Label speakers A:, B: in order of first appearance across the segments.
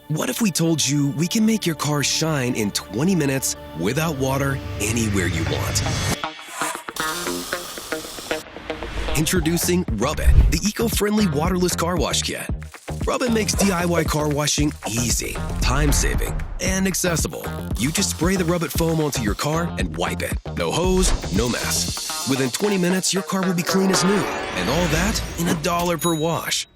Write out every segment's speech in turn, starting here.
A: What if we told you we can make your car shine in 20 minutes without water anywhere you want? Introducing Rubbit, the eco-friendly waterless car wash kit. Rubbit makes DIY car washing easy, time-saving, and accessible. You just spray the Rubbit foam onto your car and wipe it. No hose, no mess. Within 20 minutes, your car will be clean as new, and all that in $1 per wash.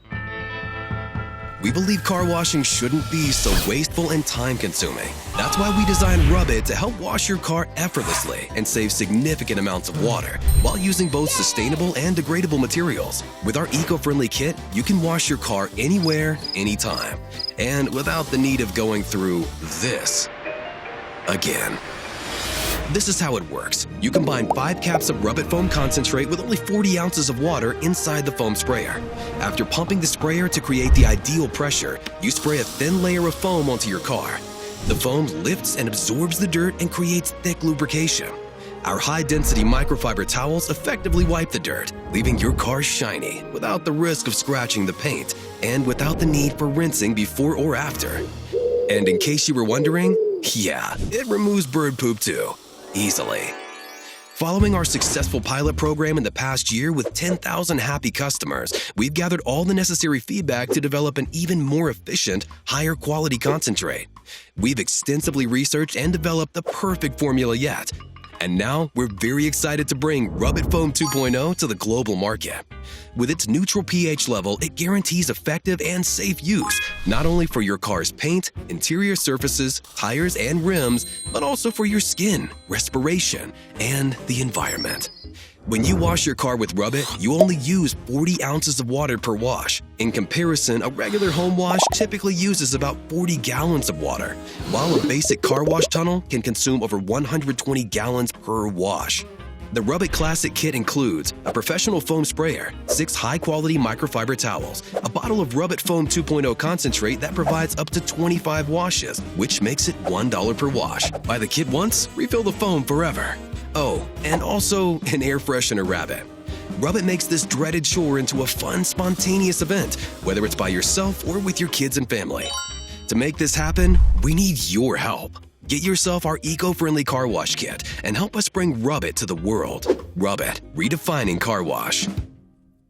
A: We believe car washing shouldn't be so wasteful and time-consuming. That's why we designed Rubbit to help wash your car effortlessly and save significant amounts of water while using both sustainable and degradable materials. With our eco-friendly kit, you can wash your car anywhere, anytime, and without the need of going through this again. This is how it works. You combine 5 caps of Rubbit foam concentrate with only 40 ounces of water inside the foam sprayer. After pumping the sprayer to create the ideal pressure, you spray a thin layer of foam onto your car. The foam lifts and absorbs the dirt and creates thick lubrication. Our high-density microfiber towels effectively wipe the dirt, leaving your car shiny without the risk of scratching the paint and without the need for rinsing before or after. And in case you were wondering, yeah, it removes bird poop too. Easily. Following our successful pilot program in the past year with 10,000 happy customers, we've gathered all the necessary feedback to develop an even more efficient, higher quality concentrate. We've extensively researched and developed the perfect formula yet. And now we're very excited to bring Rubbit Foam 2.0 to the global market. With its neutral pH level, it guarantees effective and safe use, not only for your car's paint, interior surfaces, tires, and rims, but also for your skin, respiration, and the environment. When you wash your car with Rubbit, you only use 40 ounces of water per wash. In comparison, a regular home wash typically uses about 40 gallons of water, while a basic car wash tunnel can consume over 120 gallons per wash. The Rubbit Classic Kit includes a professional foam sprayer, 6 high-quality microfiber towels, a bottle of Rubbit Foam 2.0 concentrate that provides up to 25 washes, which makes it $1 per wash. Buy the kit once, refill the foam forever. Oh, and also an air freshener rabbit. Rubbit makes this dreaded chore into a fun, spontaneous event, whether it's by yourself or with your kids and family. To make this happen, we need your help. Get yourself our eco-friendly car wash kit and help us bring Rubbit to the world. Rubbit, redefining car wash.